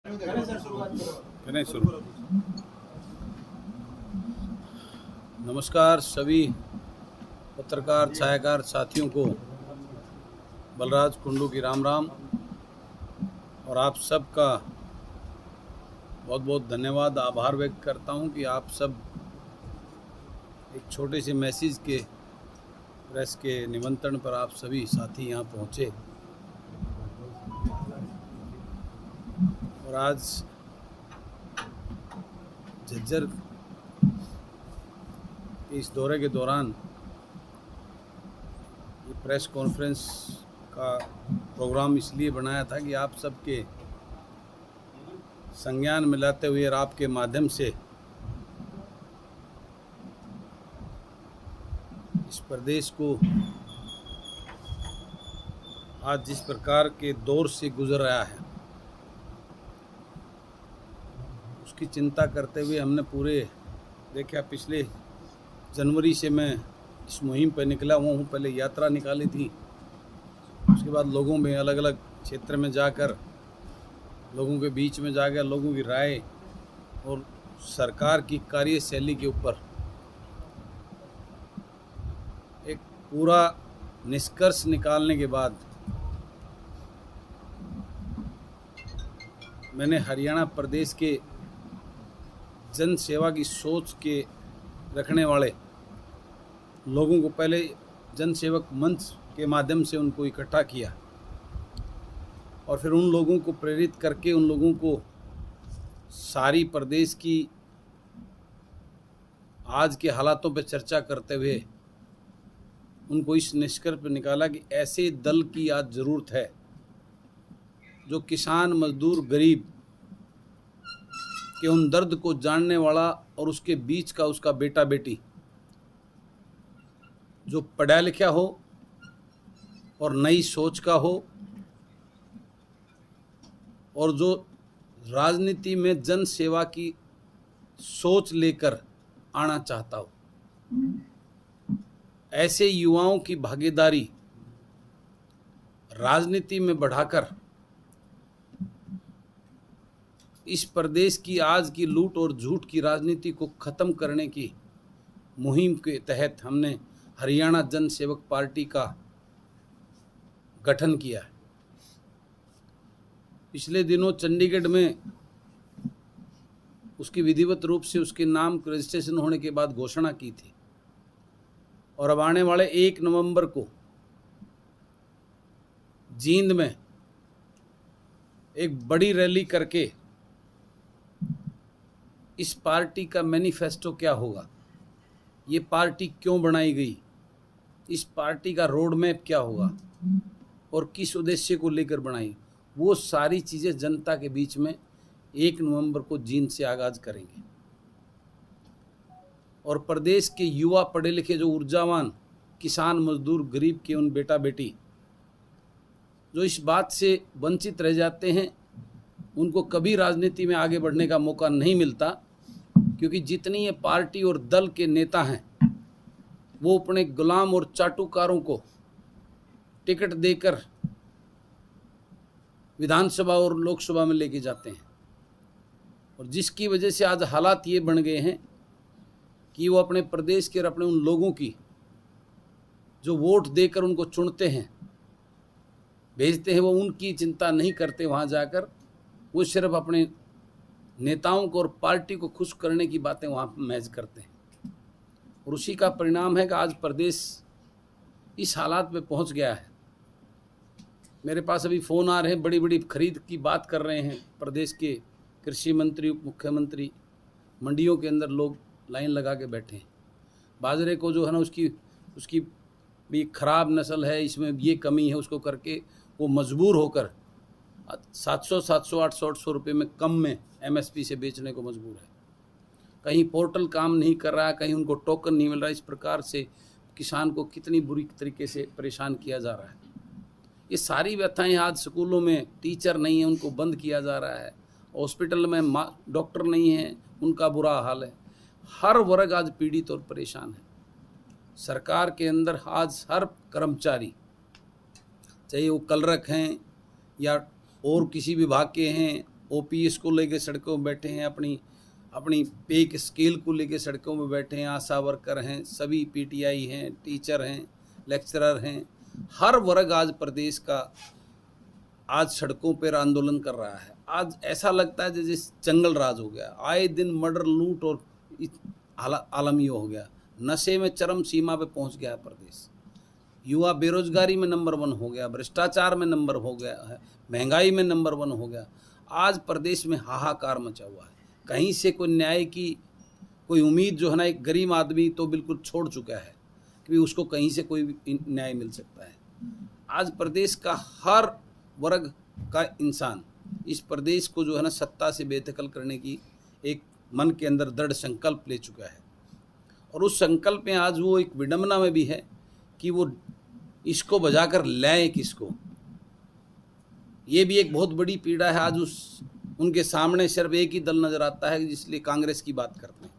करें शुरू। नमस्कार सभी पत्रकार छायाकार साथियों को बलराज कुंडू की राम राम और आप सबका बहुत बहुत धन्यवाद, आभार व्यक्त करता हूं कि आप सब एक छोटे से मैसेज के प्रेस के निमंत्रण पर आप सभी साथी यहां पहुंचे और आज झज्जर के इस दौरे के दौरान ये प्रेस कॉन्फ्रेंस का प्रोग्राम इसलिए बनाया था कि आप सबके संज्ञान में लाते हुए और आपके माध्यम से इस प्रदेश को आज जिस प्रकार के दौर से गुजर रहा है उसकी चिंता करते हुए हमने पूरे देखा, पिछले जनवरी से मैं इस मुहिम पर निकला हुआ हूँ। पहले यात्रा निकाली थी, उसके बाद लोगों में अलग अलग क्षेत्र में जाकर लोगों के बीच में जाकर लोगों की राय और सरकार की कार्यशैली के ऊपर एक पूरा निष्कर्ष निकालने के बाद मैंने हरियाणा प्रदेश के जन सेवा की सोच के रखने वाले लोगों को पहले जन सेवक मंच के माध्यम से उनको इकट्ठा किया और फिर उन लोगों को प्रेरित करके उन लोगों को सारी प्रदेश की आज के हालातों पर चर्चा करते हुए उनको इस निष्कर्ष पर निकाला कि ऐसे दल की आज ज़रूरत है जो किसान, मजदूर, गरीब के उन दर्द को जानने वाला और उसके बीच का उसका बेटा बेटी जो पढ़ा लिखा हो और नई सोच का हो और जो राजनीति में जन सेवा की सोच लेकर आना चाहता हो। ऐसे युवाओं की भागीदारी राजनीति में बढ़ाकर इस प्रदेश की आज की लूट और झूठ की राजनीति को ख़त्म करने की मुहिम के तहत हमने हरियाणा जन सेवक पार्टी का गठन किया है। पिछले दिनों चंडीगढ़ में उसकी विधिवत रूप से उसके नाम रजिस्ट्रेशन होने के बाद घोषणा की थी और अब आने वाले 1 नवंबर को जींद में एक बड़ी रैली करके इस पार्टी का मैनिफेस्टो क्या होगा, ये पार्टी क्यों बनाई गई, इस पार्टी का रोड मैप क्या होगा और किस उद्देश्य को लेकर बनाई, वो सारी चीज़ें जनता के बीच में 1 नवंबर को जींद से आगाज करेंगे। और प्रदेश के युवा पढ़े लिखे जो ऊर्जावान किसान, मजदूर, गरीब के उन बेटा बेटी जो इस बात से वंचित रह जाते हैं, उनको कभी राजनीति में आगे बढ़ने का मौका नहीं मिलता, क्योंकि जितनी ये पार्टी और दल के नेता हैं वो अपने गुलाम और चाटुकारों को टिकट देकर विधानसभा और लोकसभा में लेके जाते हैं और जिसकी वजह से आज हालात ये बन गए हैं कि वो अपने प्रदेश के और अपने उन लोगों की जो वोट देकर उनको चुनते हैं, भेजते हैं, वो उनकी चिंता नहीं करते वहाँ जाकर। वो सिर्फ अपने नेताओं को और पार्टी को खुश करने की बातें वहाँ महज करते हैं और उसी का परिणाम है कि आज प्रदेश इस हालात पे पहुँच गया है। मेरे पास अभी फ़ोन आ रहे हैं, बड़ी बड़ी खरीद की बात कर रहे हैं प्रदेश के कृषि मंत्री, उप मुख्यमंत्री। मंडियों के अंदर लोग लाइन लगा के बैठे हैं। बाजरे को जो है ना उसकी भी ख़राब नस्ल है, इसमें ये कमी है, उसको करके वो मजबूर होकर 700, 800 रुपये में कम में MSP से बेचने को मजबूर है। कहीं पोर्टल काम नहीं कर रहा है, कहीं उनको टोकन नहीं मिल रहा। इस प्रकार से किसान को कितनी बुरी तरीके से परेशान किया जा रहा है। ये सारी व्यथाएं आज स्कूलों में टीचर नहीं है, उनको बंद किया जा रहा है। हॉस्पिटल में डॉक्टर नहीं है, उनका बुरा हाल है। हर वर्ग आज पीड़ित और परेशान है। सरकार के अंदर आज हर कर्मचारी, चाहे वो कलरक हैं या और किसी विभाग के हैं ओपीएस को लेके सड़कों में बैठे हैं, अपनी पे के स्केल को लेके सड़कों में बैठे हैं, आशा वर्कर हैं, सभी पीटीआई हैं, टीचर हैं, लेक्चरर हैं, हर वर्ग आज प्रदेश का आज सड़कों पर आंदोलन कर रहा है। आज ऐसा लगता है जैसे जंगल राज हो गया, आए दिन मर्डर, लूट और आलम ये हो गया, नशे में चरम सीमा पे पहुंच गया है प्रदेश, युवा बेरोजगारी में नंबर 1 हो गया, भ्रष्टाचार में नंबर हो गया है, महंगाई में नंबर 1 हो गया। आज प्रदेश में हाहाकार मचा हुआ है, कहीं से कोई न्याय की कोई उम्मीद जो है ना, एक गरीब आदमी तो बिल्कुल छोड़ चुका है कि उसको कहीं से कोई न्याय मिल सकता है। आज प्रदेश का हर वर्ग का इंसान इस प्रदेश को जो है ना सत्ता से बेदखल करने की एक मन के अंदर दृढ़ संकल्प ले चुका है, और उस संकल्प में आज वो एक विडंबना में भी है कि वो इसको बजाकर लाए किसको। ये भी एक बहुत बड़ी पीड़ा है। आज उनके सामने सिर्फ एक ही दल नज़र आता है, इसलिए कांग्रेस की बात करते हैं।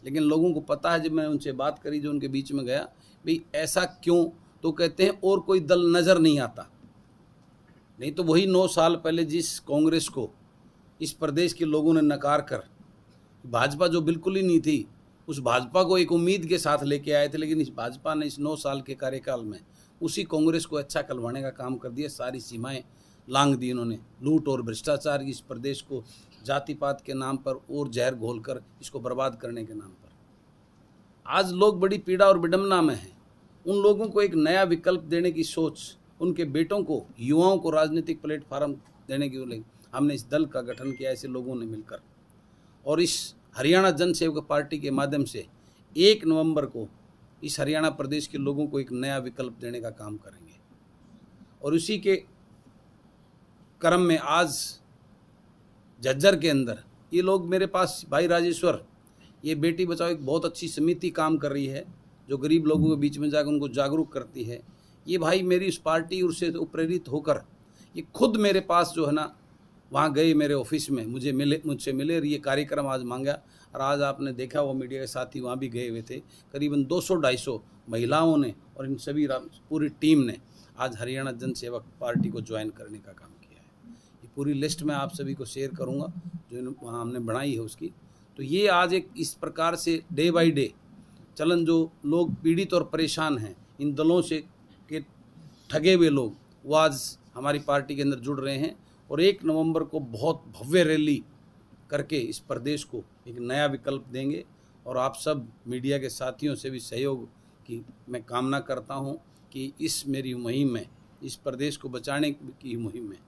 लेकिन लोगों को पता है, जब मैंने उनसे बात करी, जो उनके बीच में गया, भाई ऐसा क्यों, तो कहते हैं और कोई दल नज़र नहीं आता। नहीं तो वही 9 साल पहले जिस कांग्रेस को इस प्रदेश के लोगों ने नकार कर, भाजपा जो बिल्कुल ही नहीं थी, उस भाजपा को एक उम्मीद के साथ लेके आए थे, लेकिन इस भाजपा ने इस 9 साल के कार्यकाल में उसी कांग्रेस को अच्छा करवाने का काम कर दिया। सारी सीमाएं लांघ दी इन्होंने, लूट और भ्रष्टाचार की इस प्रदेश को जाति पात के नाम पर और जहर घोलकर इसको बर्बाद करने के नाम पर। आज लोग बड़ी पीड़ा और विडंबना में हैं। उन लोगों को एक नया विकल्प देने की सोच, उनके बेटों को, युवाओं को राजनीतिक प्लेटफार्म देने के लिए हमने इस दल का गठन किया, ऐसे लोगों ने मिलकर, और इस हरियाणा जन सेवक पार्टी के माध्यम से 1 नवंबर को इस हरियाणा प्रदेश के लोगों को एक नया विकल्प देने का काम करेंगे। और उसी के क्रम में आज झज्जर के अंदर ये लोग मेरे पास, भाई राजेश्वर, ये बेटी बचाओ एक बहुत अच्छी समिति काम कर रही है, जो गरीब लोगों के बीच में जाकर उनको जागरूक करती है। ये भाई मेरी उस पार्टी उससे प्रेरित होकर ये खुद मेरे पास जो है ना वहाँ गए, मेरे ऑफिस में मुझसे मिले, और ये कार्यक्रम आज मांगा। और आज आपने देखा, वो मीडिया के साथी वहाँ भी गए हुए थे। करीबन 200-250 महिलाओं ने और इन सभी पूरी टीम ने आज हरियाणा जन सेवक पार्टी को ज्वाइन करने का काम किया है। ये पूरी लिस्ट मैं आप सभी को शेयर करूँगा जो वहाँ हमने बनाई है उसकी। तो ये आज एक इस प्रकार से डे बाई डे चलन, जो लोग पीड़ित और परेशान हैं, इन दलों से के ठगे हुए लोग, वो आज हमारी पार्टी के अंदर जुड़ रहे हैं। और 1 नवंबर को बहुत भव्य रैली करके इस प्रदेश को एक नया विकल्प देंगे। और आप सब मीडिया के साथियों से भी सहयोग की मैं कामना करता हूं कि इस मेरी मुहिम में, इस प्रदेश को बचाने की मुहिम में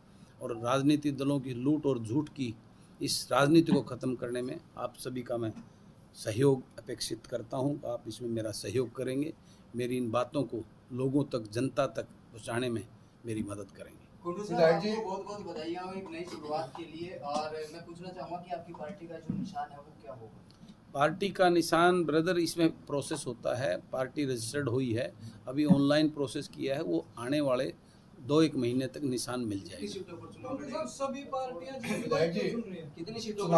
और राजनीतिक दलों की लूट और झूठ की इस राजनीति को ख़त्म करने में आप सभी का मैं सहयोग अपेक्षित करता हूं। आप इसमें मेरा सहयोग करेंगे, मेरी इन बातों को लोगों तक, जनता तक पहुँचाने में मेरी मदद करेंगे। कुंडू साहब, आपको बहुत बहुत बधाइयाँ हो एक नई शुरुआत के लिए। और मैं पूछना चाहूँगा कि आपकी पार्टी का जो निशान है वो क्या होगा? पार्टी का निशान ब्रदर, इसमें प्रोसेस होता है। पार्टी रजिस्टर्ड हुई है, अभी ऑनलाइन प्रोसेस किया है, वो आने वाले 2-1 महीने तक निशान मिल जाएगा। सभी पार्टियां कितनी सीटों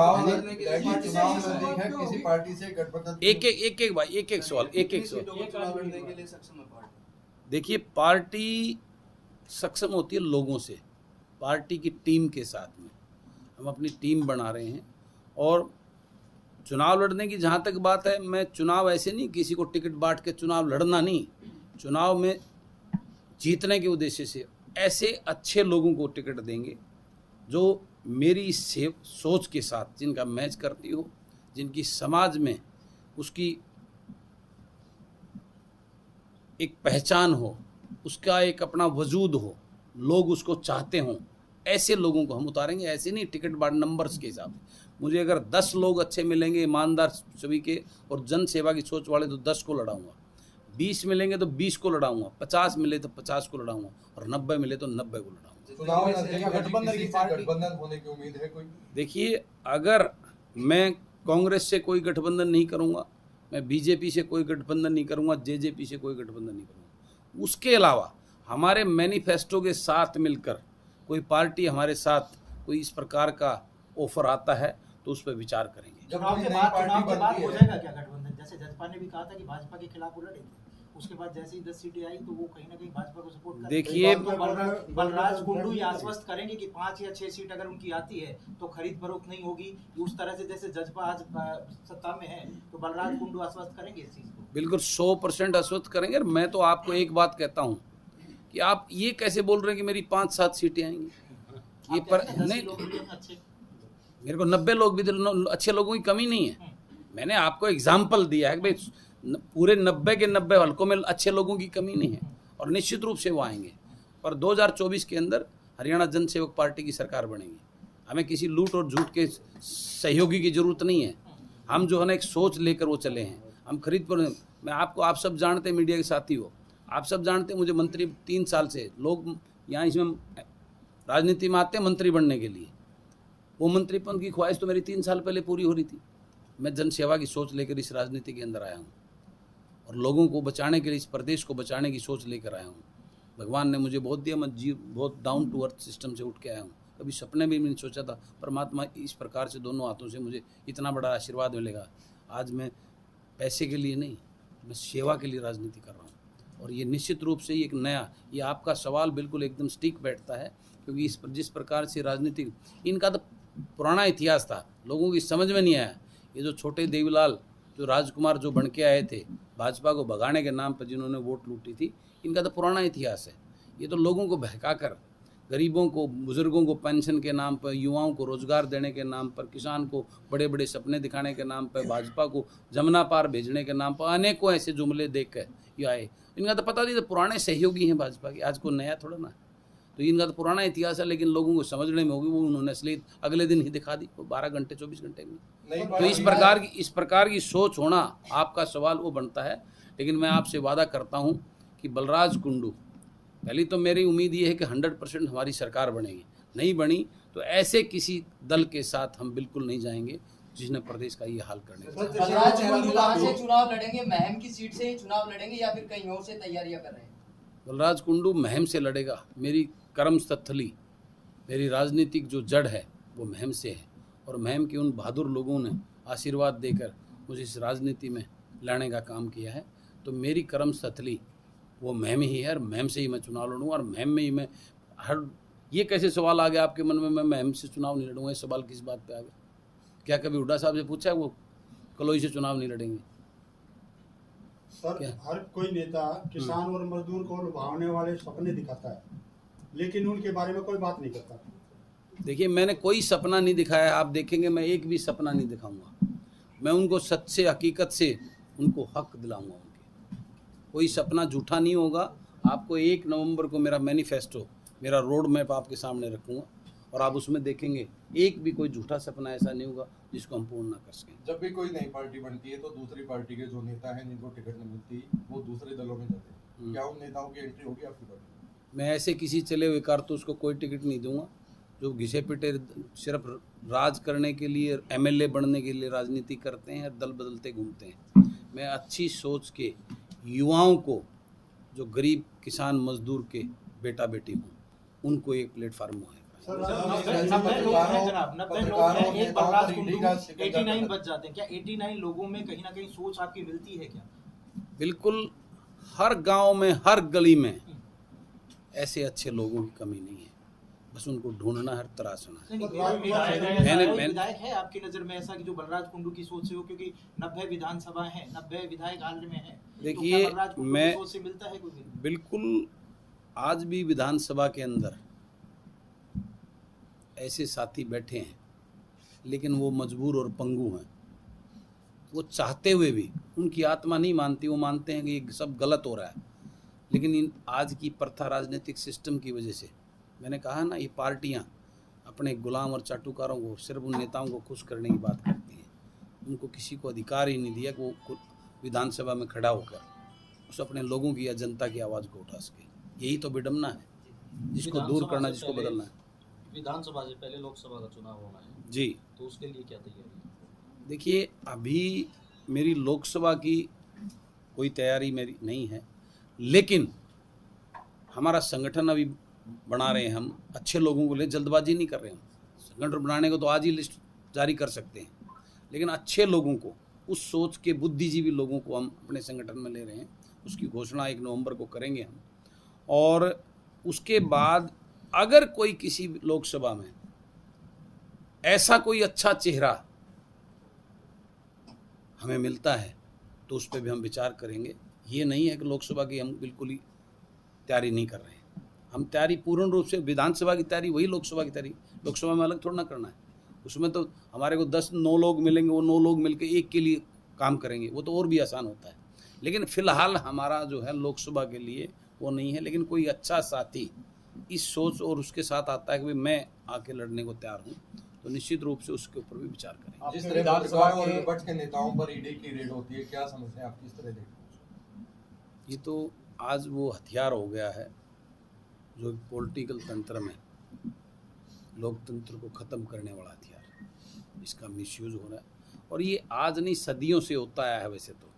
किसी पार्टी से गठबंधन, एक सवाल। देखिए, पार्टी सक्षम होती है लोगों से, पार्टी की टीम के साथ में। हम अपनी टीम बना रहे हैं। और चुनाव लड़ने की जहाँ तक बात है, मैं चुनाव ऐसे नहीं किसी को टिकट बांट के चुनाव लड़ना नहीं, चुनाव में जीतने के उद्देश्य से ऐसे अच्छे लोगों को टिकट देंगे जो मेरी सोच के साथ, जिनका मैच करती हो, जिनकी समाज में उसकी एक पहचान हो, उसका एक अपना वजूद हो, लोग उसको चाहते हों, ऐसे लोगों को हम उतारेंगे। ऐसे नहीं टिकट बांट नंबर्स के हिसाब से। मुझे अगर 10 लोग अच्छे मिलेंगे, ईमानदार सभी के और जन सेवा की सोच वाले, तो 10 को लड़ाऊंगा। 20 मिलेंगे तो 20 को लड़ाऊंगा, 50 मिले तो 50 को लड़ाऊंगा, और 90 मिले तो 90 को लड़ाऊंगा। गठबंधन होने की उम्मीद है कोई? देखिए, अगर मैं कांग्रेस से कोई गठबंधन नहीं करूंगा, मैं बीजेपी से कोई गठबंधन नहीं करूंगा, जेजेपी से कोई गठबंधन नहीं करूंगा। उसके अलावा हमारे मैनिफेस्टो के साथ मिलकर कोई पार्टी हमारे साथ कोई इस प्रकार का ऑफर आता है तो उस पर विचार करेंगे। चुनाव के बाद हो जाएगा क्या गठबंधन? जैसे जसपा ने भी कहा था कि भाजपा के खिलाफ वो लड़ेंगे, उसके बाद जैसे ही 10 सीटें आई तो वो कहीं ना कहीं भाजपा को सपोर्ट कर देखिए, तो बलराज कुंडू ये आश्वस्त करेंगे कि 5 या 6 सीट अगर उनकी आती है तो खरीद फरोख्त नहीं होगी उस तरह से जैसे जजपा आज सत्ता में है, तो बलराज कुंडू आश्वस्त करेंगे इस चीज को? बिल्कुल 100% आश्वस्त करेंगे। और मैं तो आपको एक बात कहता हूँ कि आप ये कैसे बोल रहे हैं कि मेरी 5-7 सीटें आएंगी? ये पर नहीं, मेरे को 90 लोग भी अच्छे लोगों की कमी नहीं है। मैंने आपको एग्जाम्पल दिया है कि भाई पूरे 90 के 90 हलकों में अच्छे लोगों की कमी नहीं है, और निश्चित रूप से वो आएंगे। और 2024 के अंदर हरियाणा जनसेवक पार्टी की सरकार बनेगी। हमें किसी लूट और झूठ के सहयोगी की जरूरत नहीं है। हम जो है ना एक सोच लेकर वो चले हैं। हम खरीद पर, मैं आपको, आप सब जानते हैं, मीडिया के साथी हो, आप सब जानते हैं मुझे मंत्री 3 साल से लोग यहाँ इसमें राजनीति में आते हैं मंत्री बनने के लिए। वो मंत्रीपद की ख्वाहिश तो मेरी 3 साल पहले पूरी हो रही थी। मैं जनसेवा की सोच लेकर इस राजनीति के अंदर आया हूँ और लोगों को बचाने के लिए, इस प्रदेश को बचाने की सोच लेकर आया हूँ। भगवान ने मुझे बहुत दिया, मैं बहुत डाउन टू अर्थ सिस्टम से उठ के आया हूँ। कभी सपने में भी नहीं सोचा था परमात्मा इस प्रकार से दोनों हाथों से मुझे इतना बड़ा आशीर्वाद मिलेगा। आज मैं पैसे के लिए नहीं, मैं सेवा के लिए राजनीति कर रहा हूँ। और ये निश्चित रूप से एक नया, ये आपका सवाल बिल्कुल एकदम सटीक बैठता है, क्योंकि जिस प्रकार से राजनीति, इनका तो पुराना इतिहास था, लोगों की समझ में नहीं आया। ये जो छोटे देवीलाल, जो राजकुमार जो बन के आए थे भाजपा को भगाने के नाम पर, जिन्होंने वोट लूटी थी, इनका तो पुराना इतिहास है। ये तो लोगों को बहकाकर, गरीबों को, बुजुर्गों को पेंशन के नाम पर, युवाओं को रोजगार देने के नाम पर, किसान को बड़े बड़े सपने दिखाने के नाम पर, भाजपा को जमुना पार भेजने के नाम पर अनेकों ऐसे जुमले देख कर ये आए। इनका तो पता नहीं, तो पुराने सहयोगी हैं भाजपा के, आज को नया थोड़ा ना। तो इनका तो पुराना इतिहास है, लेकिन लोगों को समझने में होगी, वो उन्होंने असलियत अगले दिन ही दिखा दी, वो 12 घंटे 24 घंटे में। तो इस प्रकार की सोच होना, आपका सवाल वो बनता है। लेकिन मैं आपसे वादा करता हूँ कि बलराज कुंडू, पहली तो मेरी उम्मीद ये है कि 100% हमारी सरकार बनेगी। नहीं बनी तो ऐसे किसी दल के साथ हम बिल्कुल नहीं जाएंगे जिसने प्रदेश का ये हाल करने का। बलराज कुंडू कहाँ से चुनाव लड़ेंगे? महम की सीट से ही चुनाव लड़ेंगे या फिर कहीं और से तैयारियां कर रहे हैं? बलराज कुंडू महम से लड़ेगा। मेरी कर्मस्थली, मेरी राजनीतिक जो जड़ है वो महम से है, और महम के उन बहादुर लोगों ने आशीर्वाद देकर मुझे इस राजनीति में लाने का काम किया है। तो मेरी कर्मस्थली वो महम ही है, और महम से ही मैं चुनाव लड़ूंगा। और महम में ही मैं ये कैसे सवाल आ गया आपके मन में, मैं महम से चुनाव नहीं लड़ूंगा? ये सवाल किस बात पे आ गया? क्या कभी हुड्डा साहब से पूछा है वो कलोई से चुनाव नहीं लड़ेंगे? सर, हर कोई नेता किसान और मजदूर को लुभावने वाले सपने दिखाता है, लेकिन उनके बारे में कोई बात नहीं करता। देखिए, मैंने कोई सपना नहीं दिखाया है। आप देखेंगे मैं एक भी सपना नहीं दिखाऊंगा। मैं उनको सच से, हकीकत से उनको हक दिलाऊंगा। उनके कोई सपना झूठा नहीं होगा। आपको 1 नवंबर को मेरा मैनिफेस्टो, मेरा रोड मैप आपके सामने रखूंगा, और आप उसमें देखेंगे एक भी कोई झूठा सपना ऐसा नहीं होगा जिसको हम पूर्ण ना कर सकें। जब भी कोई नई पार्टी बनती है तो दूसरी पार्टी के जो नेता हैं जिनको टिकट नहीं मिलती वो दूसरे दलों में जाते हैं। क्या उन नेताओं की एंट्री होगी आपकी पार्टी में? मैं ऐसे किसी चले हुए कारतूस को कोई टिकट नहीं दूंगा जो घिसे पिटे सिर्फ राज करने के लिए, MLA बनने के लिए राजनीति करते हैं और दल बदलते घूमते हैं। मैं अच्छी सोच के युवाओं को, जो गरीब किसान मजदूर के बेटा बेटी हूँ, उनको एक प्लेटफार्म है। 90 लोग हैं जनाब, 90 लोग हैं, एक बलराज कुंडू 89 बच जाते हैं। क्या 89 लोगों में कहीं ना कहीं सोच आपकी मिलती है क्या? बिल्कुल, हर गांव में, हर गली में ऐसे अच्छे लोगों की कमी नहीं है, बस उनको ढूंढना, हर तराशना है। विधायक है आपकी नजर में ऐसा कि जो बलराज कुंडू की सोच से हो? क्योंकि 90 विधानसभा है, 90 विधायक हाल में है। देखिए, मैं सोच से मिलता है कुछ? बिल्कुल, आज भी विधानसभा के अंदर ऐसे साथी बैठे हैं, लेकिन वो मजबूर और पंगु हैं। वो चाहते हुए भी उनकी आत्मा नहीं मानती, वो मानते हैं कि ये सब गलत हो रहा है। लेकिन इन आज की प्रथा राजनीतिक सिस्टम की वजह से, मैंने कहा ना, ये पार्टियां अपने गुलाम और चाटुकारों को, सिर्फ उन नेताओं को खुश करने की बात करती हैं। उनको किसी को अधिकार ही नहीं दिया कि वो विधानसभा में खड़ा होकर उस अपने लोगों की या जनता की आवाज़ को उठा सके। यही तो विडम्बना है, जिसको दूर करना, जिसको बदलना है। विधानसभा से पहले लोकसभा का चुनाव होना है जी, तो उसके लिए क्या तैयारी है? देखिए, अभी मेरी लोकसभा की कोई तैयारी मेरी नहीं है, लेकिन हमारा संगठन अभी बना रहे हैं। हम अच्छे लोगों को ले, जल्दबाजी नहीं कर रहे हैं। संगठन बनाने को तो आज ही लिस्ट जारी कर सकते हैं, लेकिन अच्छे लोगों को, उस सोच के बुद्धिजीवी लोगों को हम अपने संगठन में ले रहे हैं। उसकी घोषणा 1 नवंबर को करेंगे हम। और उसके बाद अगर कोई किसी लोकसभा में ऐसा कोई अच्छा चेहरा हमें मिलता है तो उस पर भी हम विचार करेंगे। ये नहीं है कि लोकसभा की हम बिल्कुल ही तैयारी नहीं कर रहे हैं। हम तैयारी पूर्ण रूप से, विधानसभा की तैयारी वही लोकसभा की तैयारी, लोकसभा में अलग थोड़ा ना करना है। उसमें तो हमारे को 9 लोग मिलेंगे, वो 9 लोग मिलकर एक के लिए काम करेंगे, वो तो और भी आसान होता है। लेकिन फिलहाल हमारा जो है लोकसभा के लिए वो नहीं है। लेकिन कोई अच्छा साथी इस सोच और उसके साथ आता है कि भाई मैं आके लड़ने को तैयार हूँ, तो निश्चित रूप से उसके ऊपर भी विचार करेंगे। जिस तरह भाजपा और विपक्ष के नेताओं पर ईडी की रेड होती है, क्या समझते हैं आप, किस तरह देखते हैं? ये तो आज वो हथियार हो गया है जो पॉलिटिकल तंत्र में लोकतंत्र को ख़त्म करने वाला हथियार, इसका मिसयूज़ हो रहा है। और ये आज नहीं, सदियों से होता आया है। वैसे तो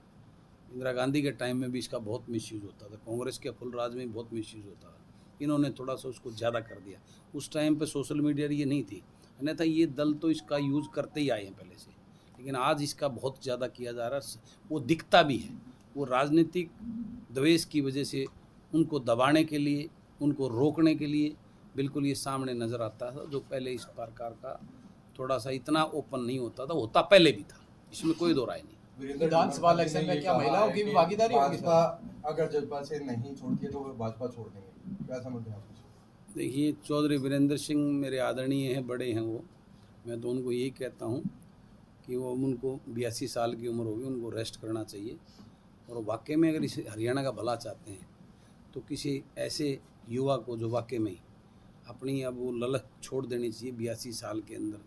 इंदिरा गांधी के टाइम में भी इसका बहुत मिसयूज़ होता था, कांग्रेस के फुल राज में बहुत मिसयूज़ होता था। इन्होंने थोड़ा सा उसको ज़्यादा कर दिया। उस टाइम पे सोशल मीडिया ये नहीं थी, अन्यथा ये दल तो इसका यूज़ करते ही आए हैं पहले से। लेकिन आज इसका बहुत ज़्यादा किया जा रहा है, वो दिखता भी है। वो राजनीतिक द्वेष की वजह से उनको दबाने के लिए, उनको रोकने के लिए बिल्कुल ये सामने नज़र आता है। जो पहले इस प्रकार का थोड़ा सा इतना ओपन नहीं होता था, होता पहले भी था, इसमें कोई दो राय नहीं। विधानसभा इलेक्शन में क्या महिलाओं की भी भागीदारी होगी? भाजपा अगर जजपा से नहीं छोड़ती है तो वो भाजपा छोड़ देंगे, क्या समझते हैं आप? देखिए, चौधरी वीरेंद्र सिंह मेरे आदरणीय हैं, बड़े हैं वो। मैं तो उनको यही कहता हूँ कि वो, उनको 82 साल की उम्र होगी, उनको रेस्ट करना चाहिए। और वाकई में अगर इस हरियाणा का भला चाहते हैं तो किसी ऐसे युवा को जो वाकई में अपनी अब वो ललक छोड़ देनी चाहिए 82 साल के अंदर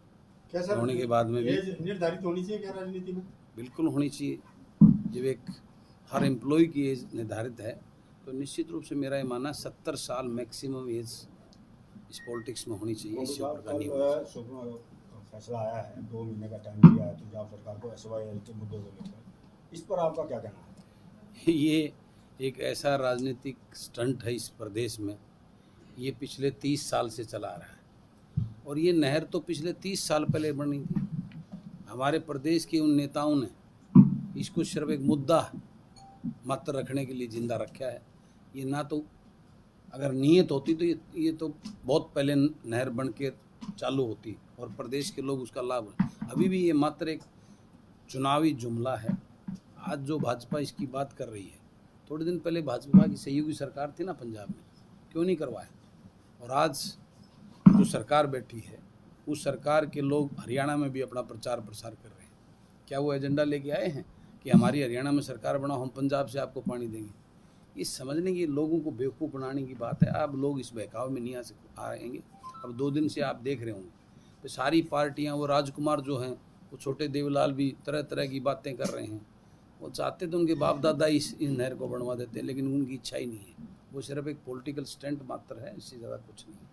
क्या सर होने के बाद में भी एज निर्धारित होनी चाहिए क्या राजनीति में? बिल्कुल होनी चाहिए। जब एक हर एम्प्लॉय की एज निर्धारित है तो निश्चित रूप से मेरा ये मानना 70 साल मैक्सिमम एज इस पॉलिटिक्स में होनी चाहिए। इससे ऊपर का नहीं होना चाहिए। फैसला आया है, 2 महीने का टाइम दिया है पंजाब सरकार को SYL के मुद्दे को लेकर, इस पर आपका क्या कहना है? ये एक ऐसा राजनीतिक स्टंट है इस प्रदेश में, ये पिछले 30 साल से चला रहा है। और ये नहर तो पिछले 30 साल पहले बनी थी। हमारे प्रदेश के उन नेताओं ने इसको सिर्फ एक मुद्दा मात्र रखने के लिए जिंदा रखा है। ये ना तो अगर नियत होती तो ये तो बहुत पहले नहर बन के चालू होती और प्रदेश के लोग उसका लाभ। अभी भी ये मात्र एक चुनावी जुमला है। आज जो भाजपा इसकी बात कर रही है, थोड़े दिन पहले भाजपा की सहयोगी सरकार थी ना पंजाब में, क्यों नहीं करवाया? और आज जो सरकार बैठी है उस सरकार के लोग हरियाणा में भी अपना प्रचार प्रसार कर रहे हैं। क्या वो एजेंडा लेके आए हैं कि हमारी हरियाणा में सरकार बनाओ, हम पंजाब से आपको पानी देंगे? ये समझने की, लोगों को बेवकूफ़ बनाने की बात है। अब लोग इस बहकाव में नहीं आएंगे। अब 2 दिन से आप देख रहे होंगे तो सारी पार्टियां, वो राजकुमार जो हैं, वो छोटे देवलाल भी तरह तरह की बातें कर रहे हैं। वो चाहते तो उनके बाप दादा इस नहर को बनवा देते, लेकिन उनकी इच्छा ही नहीं है। वो सिर्फ एक पॉलिटिकल स्टंट मात्र है, इससे ज़्यादा कुछ नहीं है।